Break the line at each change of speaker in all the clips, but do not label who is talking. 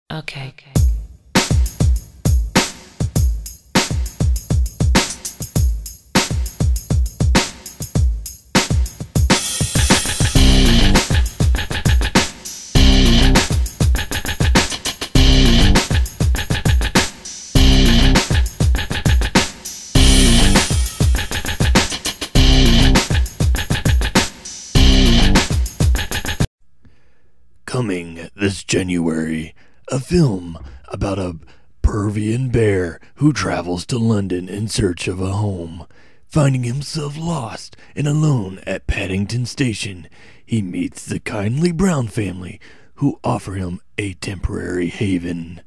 Okay.
Coming this January, a film about a Pervian bear who travels to London in search of a home. Finding himself lost and alone at Paddington Station, he meets the kindly Brown family who offer him a temporary haven.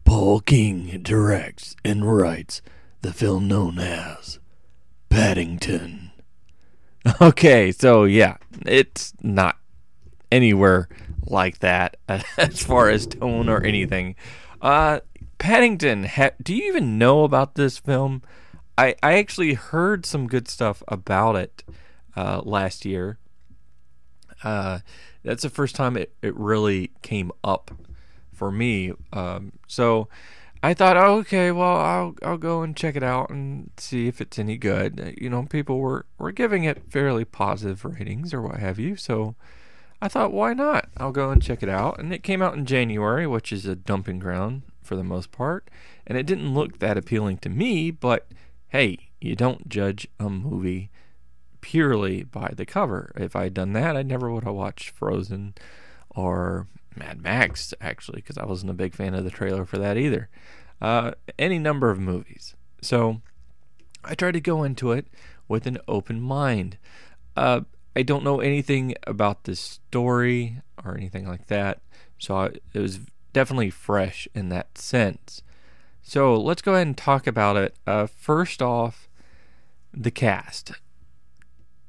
Paul King directs and writes the film known as Paddington.
Okay, so yeah, it's not anywhere like that as far as tone or anything. Paddington, do you even know about this film? I actually heard some good stuff about it last year. That's the first time it really came up for me. So I thought, oh, okay, well, I'll go and check it out and see if it's any good. You know, people were giving it fairly positive ratings or what have you, so I thought, why not? I'll go and check it out. And it came out in January, which is a dumping ground for the most part. And it didn't look that appealing to me, but hey, you don't judge a movie purely by the cover. If I'd done that, I never would have watched Frozen or Mad Max, actually, because I wasn't a big fan of the trailer for that either. Any number of movies. So I tried to go into it with an open mind. I don't know anything about the story or anything like that, so it was definitely fresh in that sense. So let's go ahead and talk about it. First off, the cast.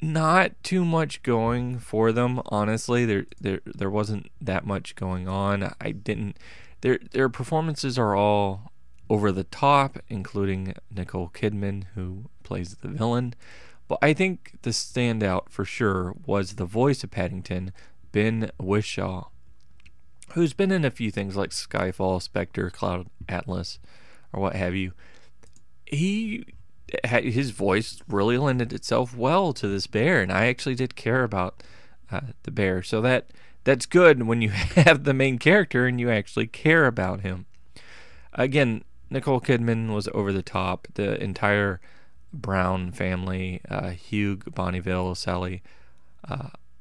Not too much going for them, honestly. There wasn't that much going on. Their performances are all over the top, including Nicole Kidman, who plays the villain. But I think the standout for sure was the voice of Paddington, Ben Whishaw, who's been in a few things like Skyfall, Spectre, Cloud Atlas, or what have you. His voice really lended itself well to this bear, and I actually did care about the bear. So that's good when you have the main character and you actually care about him. Again, Nicole Kidman was over the top. The entire Brown family, Hugh Bonneville, Sally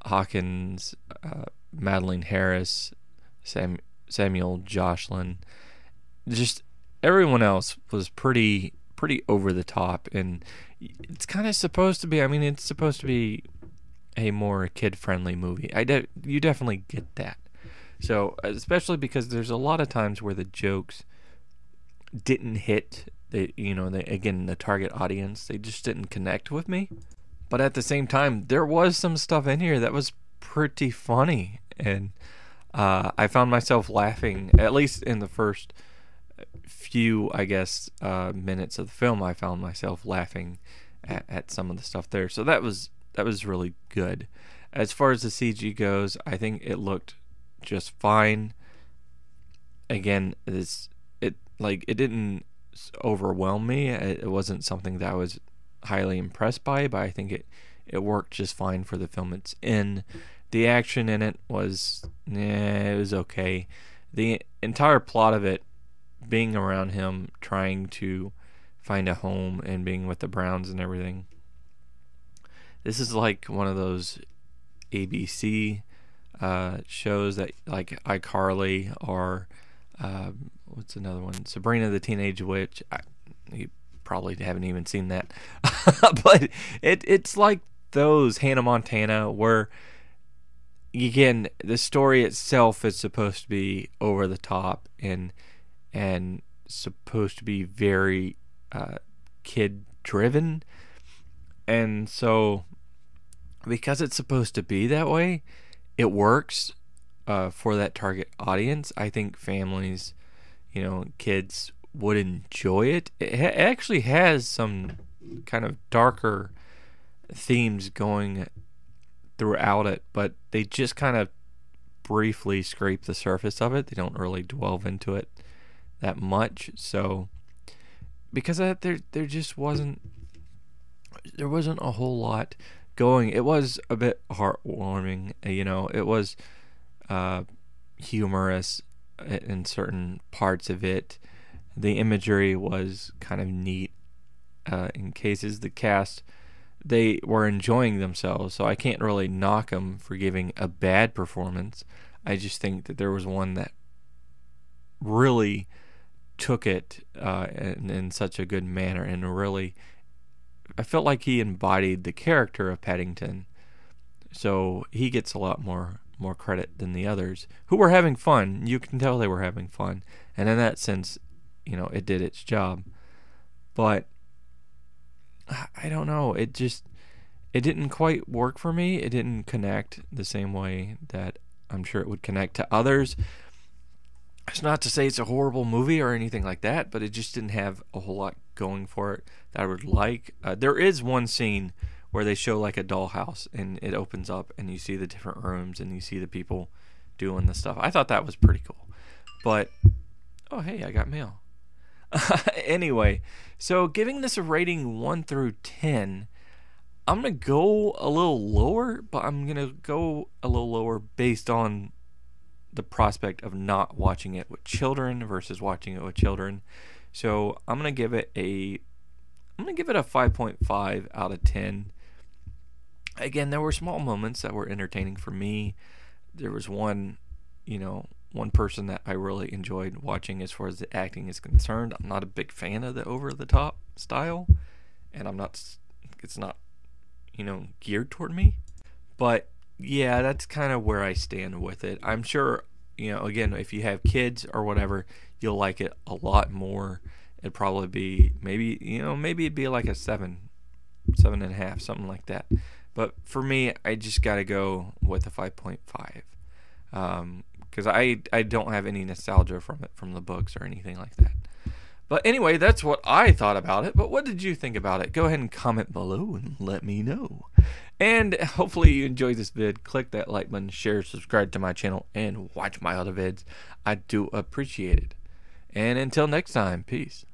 Hawkins, Madeline Harris, Samuel Jocelyn, just everyone else was pretty over the top, and it's kind of supposed to be. I mean, it's supposed to be a more kid-friendly movie. You definitely get that. So, especially because there's a lot of times where the jokes didn't hit the target audience. They just didn't connect with me. But at the same time, there was some stuff in here that was pretty funny, and I found myself laughing, at least in the first few, I guess, minutes of the film. I found myself laughing at some of the stuff there. So that was really good. As far as the CG goes, I think it looked just fine. Again, it didn't overwhelm me. It wasn't something that I was highly impressed by, but I think it worked just fine for the film it's in. The action in it was okay. The entire plot of it, being around him, trying to find a home and being with the Browns and everything. This is like one of those ABC shows that, like iCarly or what's another one? Sabrina the Teenage Witch. You probably haven't even seen that. But it's like those, Hannah Montana, where, again, the story itself is supposed to be over the top and supposed to be very kid driven. And so because it's supposed to be that way, it works for that target audience. I think families, kids would enjoy it. It actually has some kind of darker themes going throughout it, but they just kind of briefly scrape the surface of it. They don't really delve into it that much. So because of that, there wasn't a whole lot going. It was a bit heartwarming, It was humorous in certain parts of it. The imagery was kind of neat in cases. The cast, they were enjoying themselves, so I can't really knock them for giving a bad performance. I just think that there was one that really took it in such a good manner, and really, I felt like he embodied the character of Paddington. So he gets a lot more credit than the others, who were having fun. You can tell they were having fun, and in that sense, it did its job. But I don't know. It didn't quite work for me. It didn't connect the same way that I'm sure it would connect to others. It's not to say it's a horrible movie or anything like that, but it just didn't have a whole lot going for it that I would like. There is one scene where they show like a dollhouse, and it opens up, and you see the different rooms, and you see the people doing the stuff. I thought that was pretty cool. But, oh, hey, I got mail. Anyway, so giving this a rating 1 through 10, I'm going to go a little lower, but I'm going to go a little lower based on the prospect of not watching it with children versus watching it with children. So I'm going to give it a 5.5 out of 10. Again, there were small moments that were entertaining for me. There was one person that I really enjoyed watching as far as the acting is concerned. I'm not a big fan of the over-the-top style, and it's not, geared toward me. But, yeah, that's kind of where I stand with it. I'm sure, again, if you have kids or whatever, you'll like it a lot more. It'd probably be, maybe it'd be like a 7.5, something like that. But for me, I just got to go with a 5.5. Because I don't have any nostalgia from the books or anything like that. But anyway, that's what I thought about it. But what did you think about it? Go ahead and comment below and let me know. And hopefully you enjoyed this vid. Click that like button, share, subscribe to my channel, and watch my other vids. I do appreciate it. And until next time, peace.